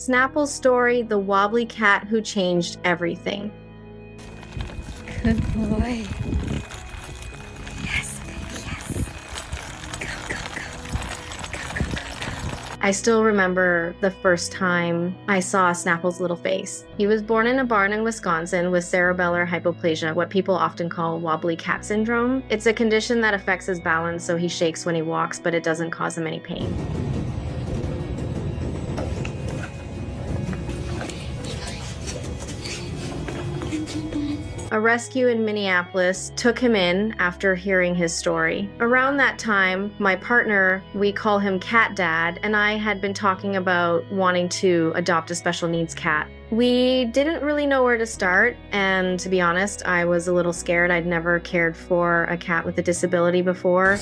Snapple's story, the wobbly cat who changed everything. Good boy. Yes, yes. Go, go, go. Go, go, go, go. I still remember the first time I saw Snapple's little face. He was born in a barn in Wisconsin with cerebellar hypoplasia, what people often call wobbly cat syndrome. It's a condition that affects his balance, so he shakes when he walks, but it doesn't cause him any pain. A rescue in Minneapolis took him in after hearing his story. Around that time, my partner, we call him Cat Dad, and I had been talking about wanting to adopt a special needs cat. We didn't really know where to start, and to be honest, I was a little scared. I'd never cared for a cat with a disability before.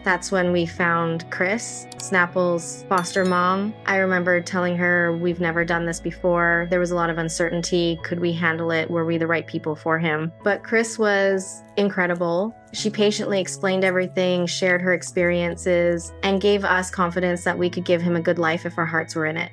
That's when we found Chris, Snapple's foster mom. I remember telling her we've never done this before. There was a lot of uncertainty. Could we handle it? Were we the right people for him? But Chris was incredible. She patiently explained everything, shared her experiences, and gave us confidence that we could give him a good life if our hearts were in it.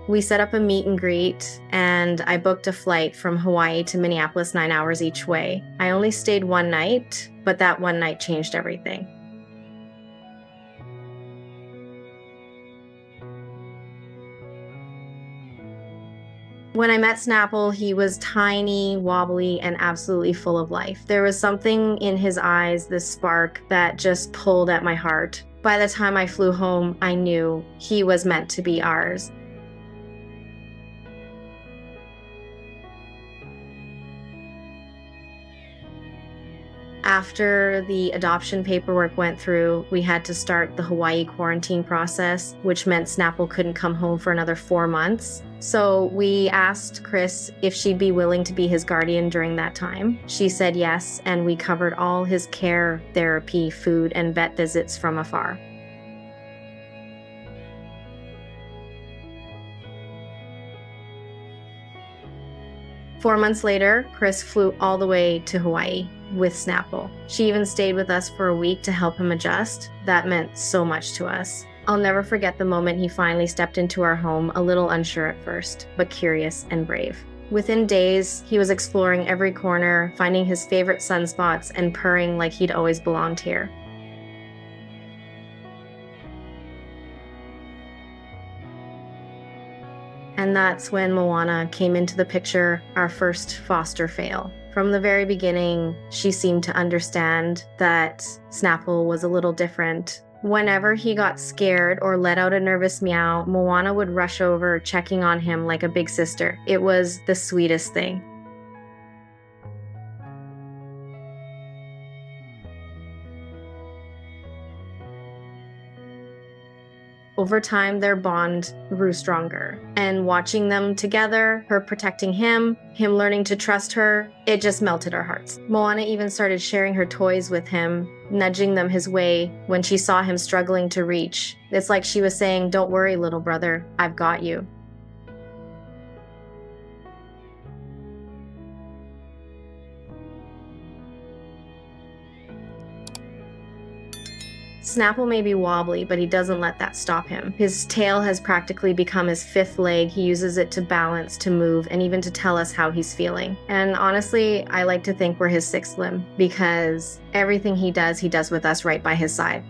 We set up a meet and greet, and I booked a flight from Hawaii to Minneapolis 9 hours each way. I only stayed one night, but that one night changed everything. When I met Snapple, he was tiny, wobbly, and absolutely full of life. There was something in his eyes, this spark, that just pulled at my heart. By the time I flew home, I knew he was meant to be ours. After the adoption paperwork went through, we had to start the Hawaii quarantine process, which meant Snapple couldn't come home for another 4 months. So we asked Chris if she'd be willing to be his guardian during that time. She said yes, and we covered all his care, therapy, food, and vet visits from afar. Four months later, Chris flew all the way to Hawaii with Snapple. She even stayed with us for a week to help him adjust. That meant so much to us. I'll never forget the moment he finally stepped into our home, a little unsure at first, but curious and brave. Within days, he was exploring every corner, finding his favorite sunspots, and purring like he'd always belonged here. And that's when Moana came into the picture, our first foster fail. From the very beginning, she seemed to understand that Snapple was a little different. Whenever he got scared or let out a nervous meow, Moana would rush over, checking on him like a big sister. It was the sweetest thing. Over time, their bond grew stronger. And watching them together, her protecting him learning to trust her, it just melted our hearts. Moana even started sharing her toys with him, nudging them his way when she saw him struggling to reach. It's like she was saying, "Don't worry, little brother, I've got you." Snapple may be wobbly, but he doesn't let that stop him. His tail has practically become his fifth leg. He uses it to balance, to move, and even to tell us how he's feeling. And honestly, I like to think we're his sixth limb, because everything he does with us right by his side.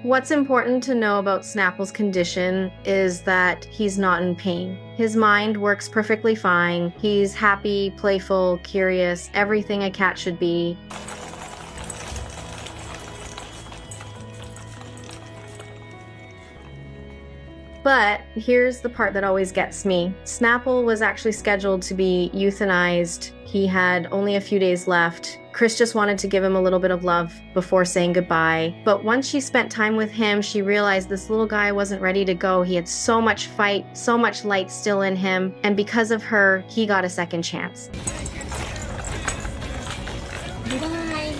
What's important to know about Snapple's condition is that he's not in pain. His mind works perfectly fine. He's happy, playful, curious, everything a cat should be. But here's the part that always gets me. Snapple was actually scheduled to be euthanized. He had only a few days left. Chris just wanted to give him a little bit of love before saying goodbye. But once she spent time with him, she realized this little guy wasn't ready to go. He had so much fight, so much light still in him. And because of her, he got a second chance. Bye.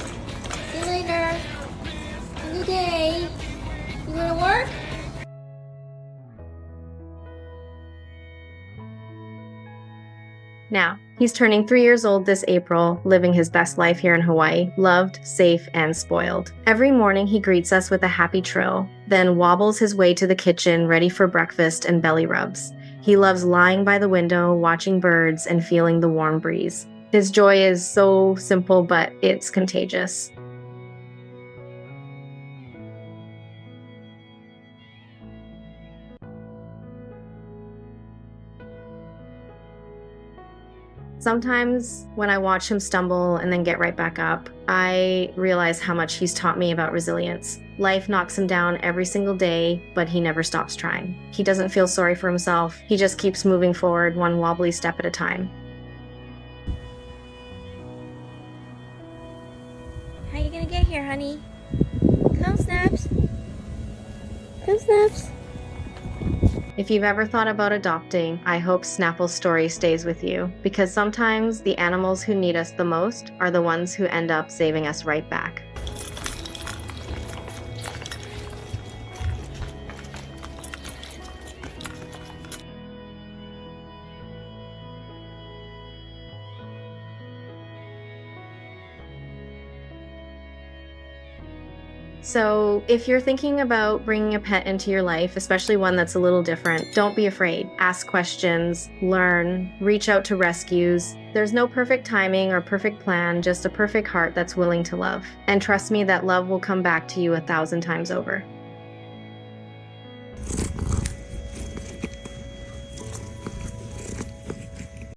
See you later. Now, he's turning 3 years old this April, living his best life here in Hawaii, loved, safe, and spoiled. Every morning he greets us with a happy trill, then wobbles his way to the kitchen ready for breakfast and belly rubs. He loves lying by the window, watching birds, and feeling the warm breeze. His joy is so simple, but it's contagious. Sometimes when I watch him stumble and then get right back up, I realize how much he's taught me about resilience. Life knocks him down every single day, but he never stops trying. He doesn't feel sorry for himself. He just keeps moving forward one wobbly step at a time. How you gonna get here, honey? Come, Snaps. Come, Snaps. If you've ever thought about adopting, I hope Snapple's story stays with you, because sometimes the animals who need us the most are the ones who end up saving us right back. So, if you're thinking about bringing a pet into your life, especially one that's a little different, don't be afraid. Ask questions, learn, reach out to rescues. There's no perfect timing or perfect plan, just a perfect heart that's willing to love. And trust me, that love will come back to you 1,000 times over.